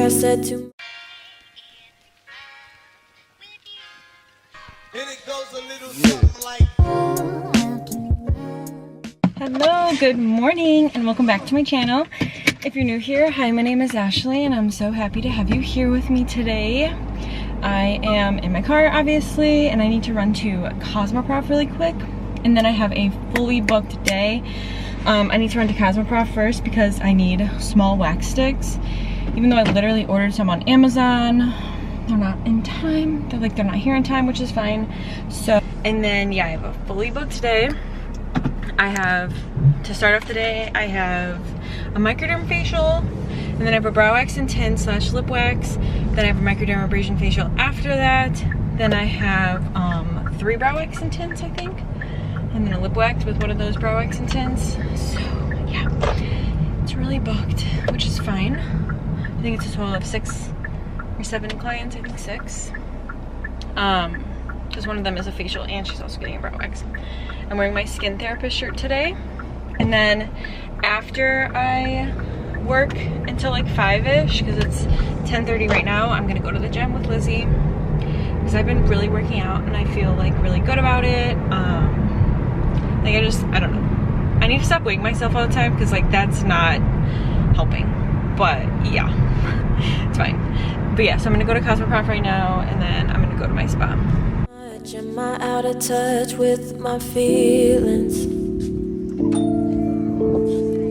I said too. And it goes a little something like. Hello, good morning, and welcome back to my channel. If you're new here, hi, my name is Ashley, and I'm so happy to have you here with me today. I am in my car, obviously, and I need to run to Cosmoprof really quick, and then I have a fully booked day. I need to run to Cosmoprof first because I need small wax sticks. Even though I literally ordered some on Amazon, they're not in time. They're not here in time, which is fine. So, and then yeah, I have a fully booked day. I have, to start off the day, I have a Microderm facial, and then I have a brow wax and tint / lip wax. Then I have a Microderm abrasion facial after that. Then I have 3 brow wax and tints, I think. And then a lip wax with one of those brow wax and tints. So yeah, it's really booked, which is fine. I think it's a total of 6 or 7 clients, I think 6. Because one of them is a facial and she's also getting a brow wax. I'm wearing my skin therapist shirt today. And then after I work until like 5-ish, because it's 10:30 right now, I'm gonna go to the gym with Lizzie. Because I've been really working out and I feel like really good about it. Like I don't know. I need to stop weighing myself all the time because like that's not helping. But yeah, it's fine. But yeah, so I'm gonna go to Cosmoprof right now and then I'm gonna go to my spa. Am I out of touch with my feelings?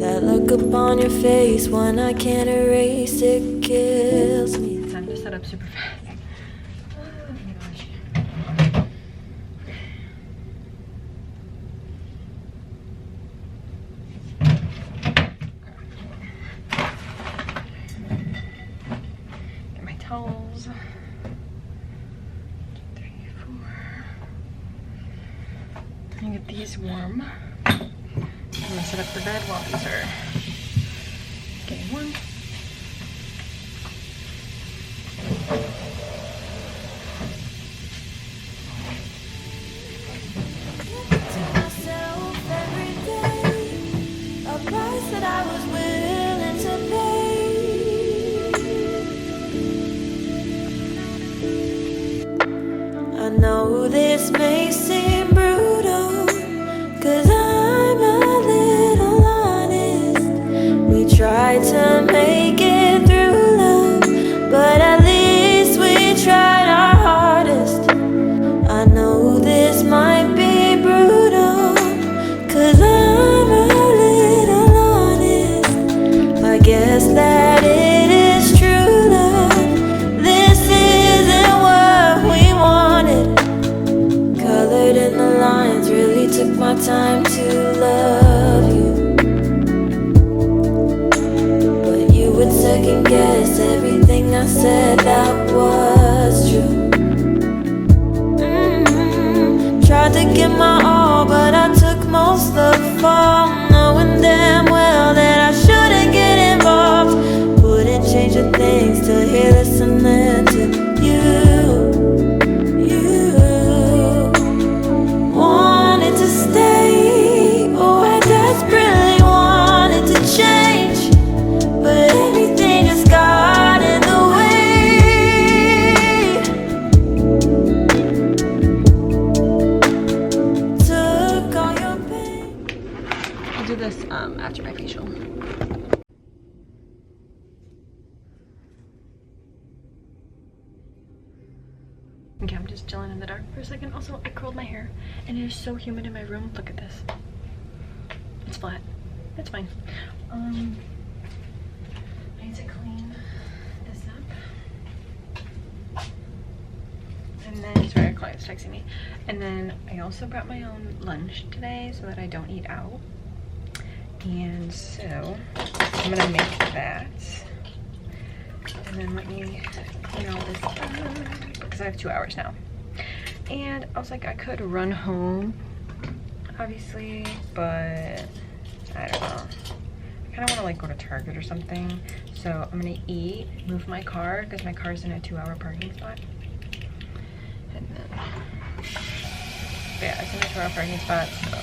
That look upon your face when I can't erase it kills me. It's time to set up super fast. Get my towels. 2, 3, 4. I'm gonna get these warm. I'm gonna set up the bed while these are getting warm. I know this may seem brutal, 'cause I'm a little honest. We tried to make it through love, but at least we tried our hardest. I know this might be brutal, 'cause I'm a little honest. I guess that it is true love. This isn't what we wanted. Colored in the lines, really took my time to love you. But you would second guess everything I said that was true. Tried to give my all, but I took most of the fall, knowing damn well that I shouldn't get involved. Wouldn't change a thing, still here listening to you. Wanted to stay, oh I desperately wanted to change, but everything just got in the way. Took all your pain. I'll do this after my facial. Okay, I'm just chilling in the dark for a second. Also, I curled my hair and it is so humid in my room. Look at this. It's flat. It's fine. I need to clean this up. And then, sorry, our client's texting me. And then I also brought my own lunch today so that I don't eat out. And so I'm gonna make that. And then let me clean all this up because I have 2 hours now. And I was like, I could run home, obviously, but I don't know. I kind of want to like go to Target or something. So I'm gonna eat, move my car because my car's in a 2-hour parking spot. And then, yeah, it's in a 2-hour parking spot, so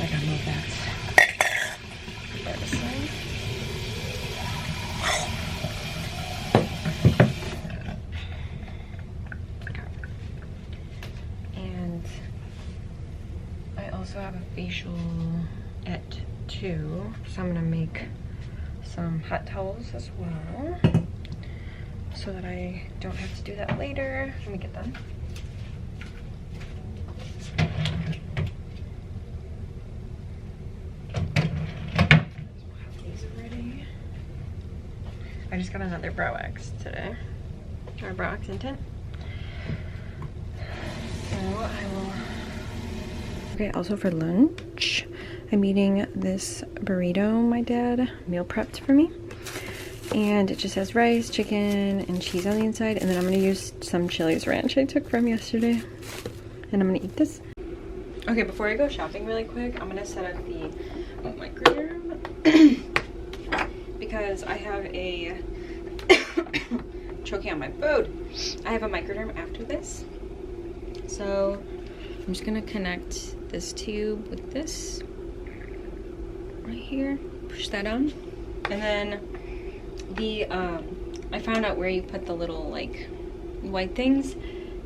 I gotta move that. By the side. facial at 2, so I'm gonna make some hot towels as well so that I don't have to do that later when we get done. These already. I just got another brow wax today, or brow wax and tint. So I will. Okay, also for lunch, I'm eating this burrito my dad meal prepped for me. And it just has rice, chicken, and cheese on the inside. And then I'm gonna use some Chili's ranch I took from yesterday. And I'm gonna eat this. Okay, before I go shopping really quick, I'm gonna set up the Microderm because I have a choking on my food. I have a Microderm after this. So I'm just gonna connect this tube with this right here, push that on, and then the I found out where you put the little like white things,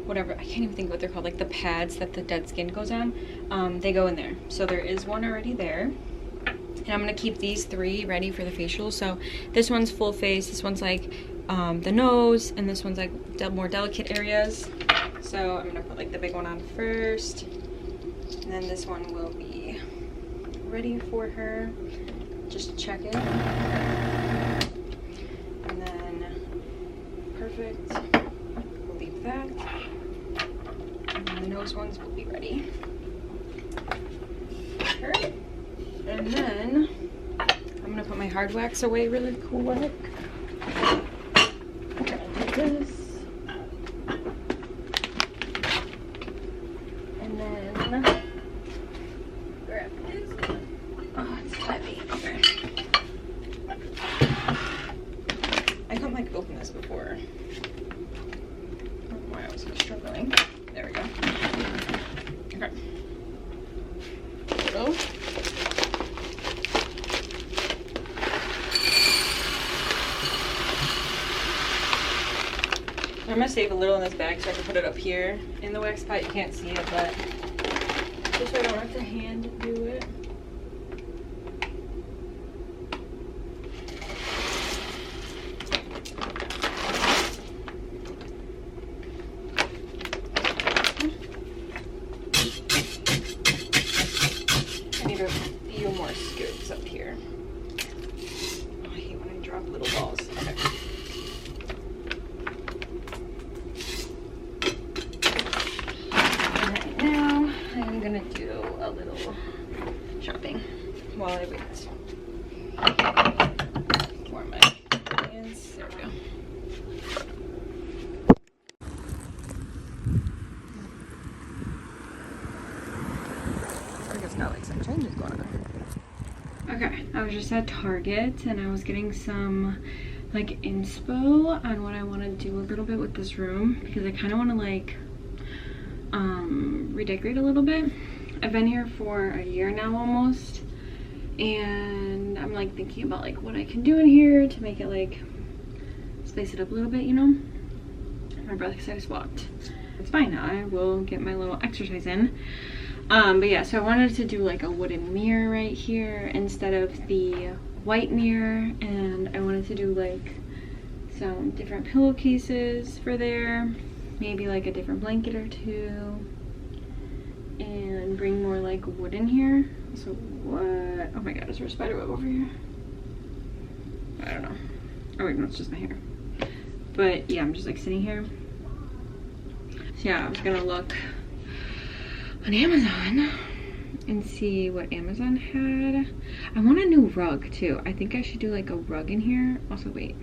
whatever, I can't even think what they're called, like the pads that the dead skin goes on, they go in there. So there is one already there, and I'm gonna keep these 3 ready for the facial. So this one's full face, this one's like the nose, and this one's like more delicate areas. So I'm gonna put like the big one on first, and then this one will be ready for her. Just check it. And then, perfect. We'll leave that. And then the nose ones will be ready. Perfect. And then, I'm gonna put my hard wax away really quick. Okay, I'll do this. And then, grab this. Oh, it's heavy. Okay. I couldn't like open this before. I don't know why I was struggling. There we go. Okay. So. I'm gonna save a little in this bag so I can put it up here in the wax pot. You can't see it, but just so I don't have to hand do it. I need a few more scoops up here. Oh, I hate when I drop little balls. Okay. I'm gonna do a little shopping while I wait for my hands. There we go. I guess got like some changes going on. Okay, I was just at Target and I was getting some like inspo on what I want to do a little bit with this room because I kind of want to like redecorate a little bit. I've been here for a year now almost, and I'm like thinking about like what I can do in here to make it like spice it up a little bit, you know. My brother, because I just walked. It's fine, I will get my little exercise in. But yeah, so I wanted to do like a wooden mirror right here instead of the white mirror, and I wanted to do like some different pillowcases for there, maybe like a different blanket or two, and bring more like wood in here. So what? Oh my god, is there a spider web over here? I don't know. Oh wait, no, it's just my hair. But yeah, I'm just like sitting here. So yeah, I was gonna look on Amazon and see what Amazon had. I want a new rug too. I think I should do like a rug in here. Also, wait.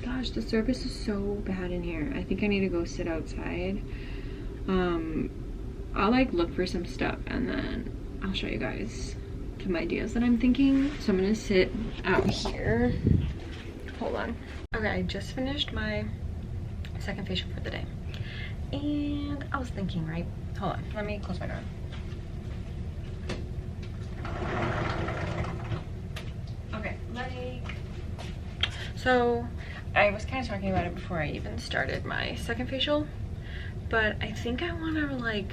Gosh, the service is so bad in here. I think I need to go sit outside. I'll like look for some stuff and then I'll show you guys some ideas that I'm thinking. So I'm gonna sit out here. Hold on. Okay, I just finished my second facial for the day. And I was thinking, right? Hold on, let me close my door. Okay, so I was kind of talking about it before I even started my second facial, but I think I want to like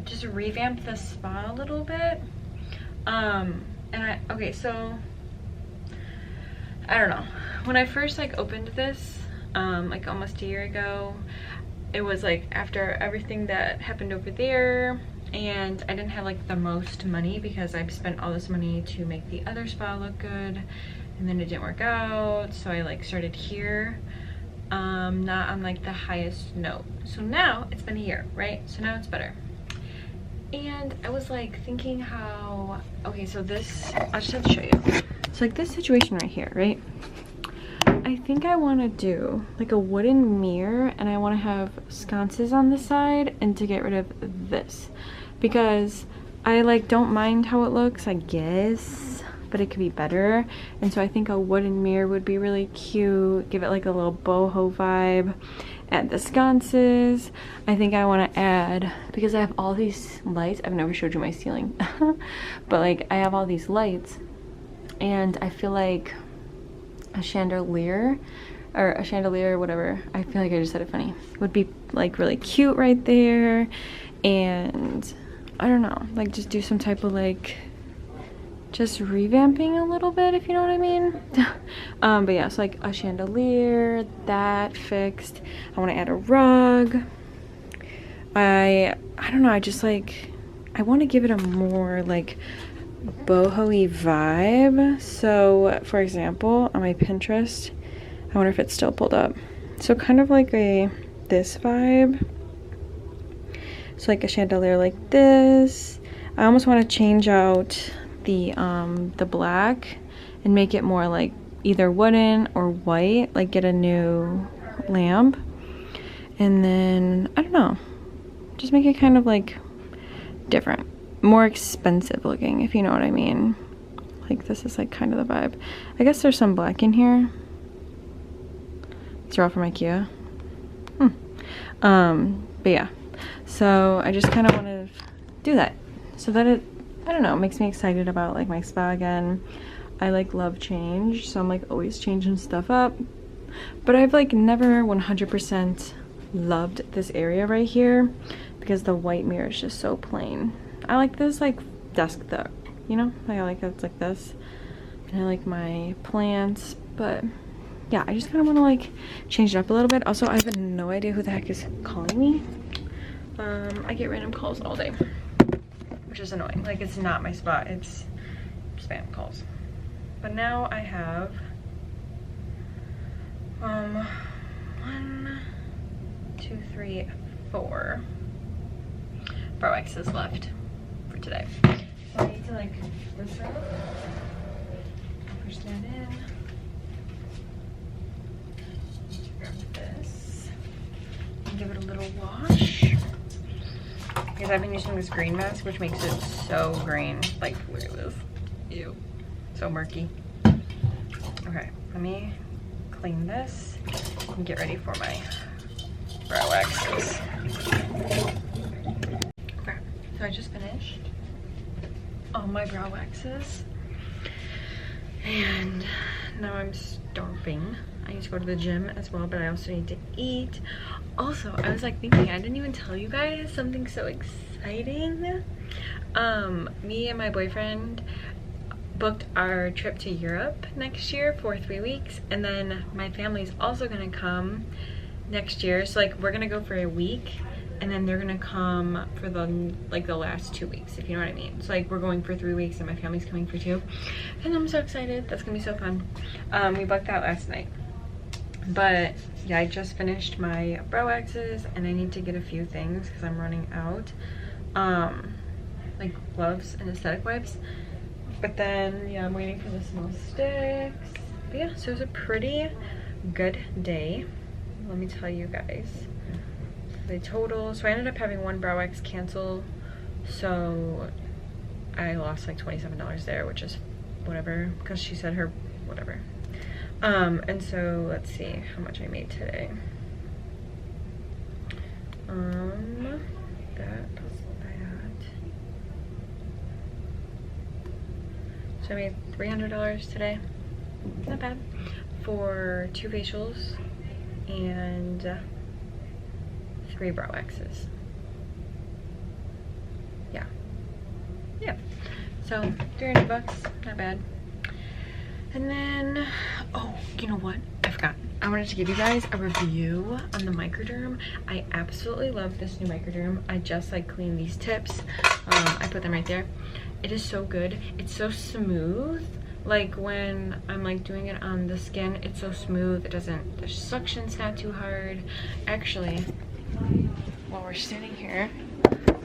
just revamp the spa a little bit. Okay, so I don't know, when I first like opened this like almost a year ago, it was like after everything that happened over there, and I didn't have like the most money because I've spent all this money to make the other spa look good, and then it didn't work out, so I like started here, not on like the highest note. So now it's been a year, right? So now it's better. And I was like thinking how, okay, so this, I'll just have to show you. So like this situation right here, right? I think I want to do like a wooden mirror, and I want to have sconces on the side, and to get rid of this, because I like don't mind how it looks, I guess, but it could be better. And so I think a wooden mirror would be really cute, give it like a little boho vibe. Add the sconces. I think I want to add, because I have all these lights, I've never showed you my ceiling, but like I have all these lights, and I feel like a chandelier, whatever, I feel like I just said it funny, would be like really cute right there. And I don't know, like just do some type of like just revamping a little bit, if you know what I mean. But yeah, so like a chandelier, that fixed. I want to add a rug. I don't know, I just like, I want to give it a more like boho-y vibe. So for example, on my Pinterest, I wonder if it's still pulled up, so kind of like this vibe. So like a chandelier like this. I almost want to change out the black and make it more like either wooden or white, like get a new lamp, and then I don't know, just make it kind of like different, more expensive looking, if you know what I mean. Like this is like kind of the vibe. I guess there's some black in here. These are all from IKEA. But yeah, so I just kind of want to do that so that it, I don't know, makes me excited about like my spa again. I like love change, so I'm like always changing stuff up, but I've like never 100% loved this area right here, because the white mirror is just so plain. I like this like desk though, you know, like I like it's like this, and I like my plants. But yeah, I just kind of want to like change it up a little bit. Also, I have no idea who the heck is calling me. I get random calls all day, which is annoying. Like it's not my spot, it's spam calls. But now I have 1, 2, 3, 4 brow waxes left for today. So I need to like this up. I'll push that in. Grab this and give it a little wash, because I've been using this green mask, which makes it so green. Like look at this, ew, so murky. Okay, let me clean this and get ready for my brow waxes. Okay, so I just finished all my brow waxes, and now I'm starving. I need to go to the gym as well, but I also need to eat. Also, I was like thinking, I didn't even tell you guys something so exciting. Me and my boyfriend booked our trip to Europe next year for 3 weeks, and then my family's also gonna come next year. So like we're gonna go for a week, and then they're gonna come for the last 2 weeks, if you know what I mean. So like we're going for 3 weeks and my family's coming for 2, and I'm so excited. That's gonna be so fun. We booked that last night. But yeah, I just finished my brow waxes, and I need to get a few things because I'm running out, like gloves and aesthetic wipes. But then yeah, I'm waiting for the small sticks. But yeah, so it was a pretty good day, let me tell you guys. The total, so I ended up having one brow wax cancel, so I lost like $27 there, which is whatever, because she said her whatever. And so let's see how much I made today. That plus that. So I made $300 today. Not bad. For 2 facials and gray brow waxes. Yeah, so $300, not bad. And then, oh, you know what, I forgot, I wanted to give you guys a review on the Microderm. I absolutely love this new Microderm. I just like cleaned these tips. I put them right there. It is so good. It's so smooth. Like when I'm like doing it on the skin, it's so smooth. It doesn't, the suction's not too hard. Actually, while we're standing here,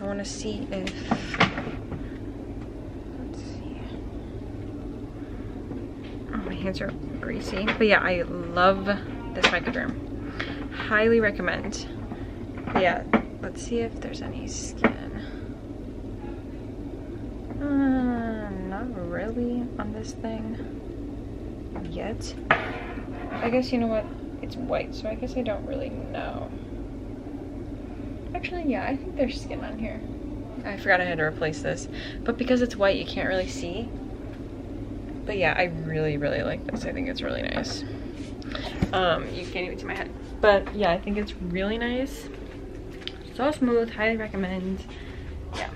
I want to see if, let's see. Oh, my hands are greasy. But yeah, I love this Microderm. Highly recommend. But yeah, let's see if there's any skin. Not really on this thing yet. I guess, you know what? It's white, so I guess I don't really know. Actually, yeah, I think there's skin on here. I forgot I had to replace this. But because it's white, you can't really see. But yeah, I really, really like this. I think it's really nice. You can't even see my head. But yeah, I think it's really nice. So smooth, highly recommend. Yeah.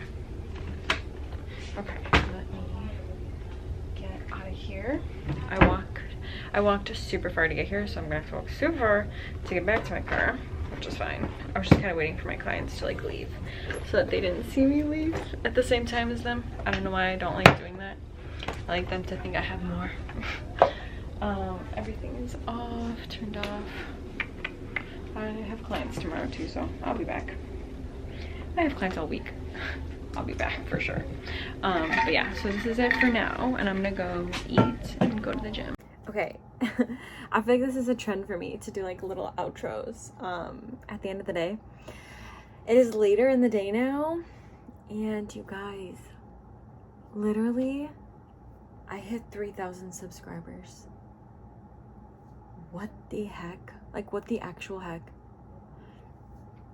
Okay, let me get out of here. I walked super far to get here, so I'm gonna have to walk super far to get back to my car, which is fine. I was just kind of waiting for my clients to like leave so that they didn't see me leave at the same time as them. I don't know why I don't like doing that. I like them to think I have more. Everything is off, turned off. I have clients tomorrow too, so I'll be back. I have clients all week. I'll be back for sure. But yeah, so this is it for now, and I'm gonna go eat and go to the gym. Okay, I feel like this is a trend for me to do like little outros at the end of the day. It is later in the day now, and you guys, literally, I hit 3,000 subscribers. What the heck? Like, what the actual heck?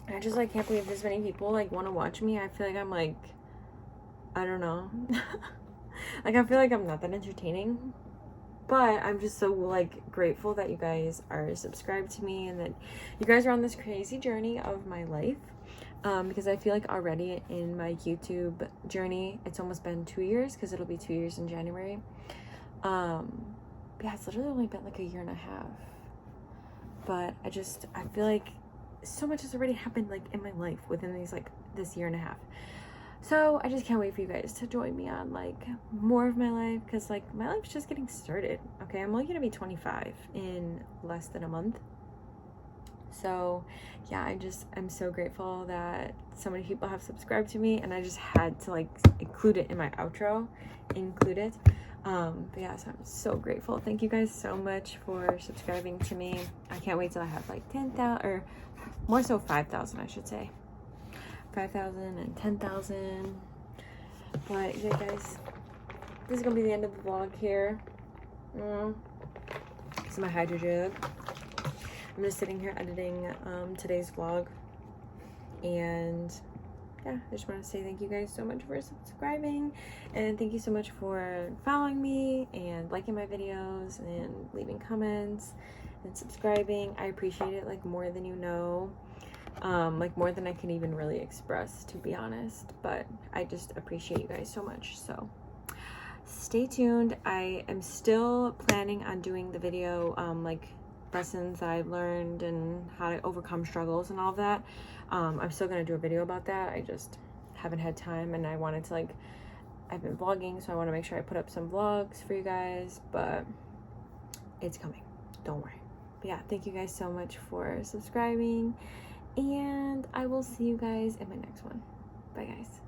I just like can't believe this many people like want to watch me. I feel like I'm like, I don't know. Like I feel like I'm not that entertaining, but I'm just so like grateful that you guys are subscribed to me and that you guys are on this crazy journey of my life. Because I feel like already in my YouTube journey, it's almost been 2 years, because it'll be 2 years in January. Yeah, it's literally only been like a year and a half. But I feel like so much has already happened like in my life within these like this year and a half. So I just can't wait for you guys to join me on like more of my life, because like my life's just getting started. Okay, I'm only gonna be 25 in less than a month. So yeah, I'm so grateful that so many people have subscribed to me, and I just had to like include it in my outro, but yeah, so I'm so grateful. Thank you guys so much for subscribing to me. I can't wait till I have like 10,000, or more so 5,000, I should say. 5,000 and 10,000. But yeah, guys, this is gonna be the end of the vlog here. This is my hydro jug. I'm just sitting here editing today's vlog, and yeah, I just want to say thank you guys so much for subscribing, and thank you so much for following me and liking my videos and leaving comments and subscribing. I appreciate it like more than you know, like more than I can even really express, to be honest. But I just appreciate you guys so much. So stay tuned. I am still planning on doing the video like lessons I've learned and how to overcome struggles and all of that. I'm still gonna do a video about that. I just haven't had time, and I wanted to like, I've been vlogging, so I want to make sure I put up some vlogs for you guys, but it's coming, don't worry. But yeah, thank you guys so much for subscribing, and I will see you guys in my next one. Bye guys.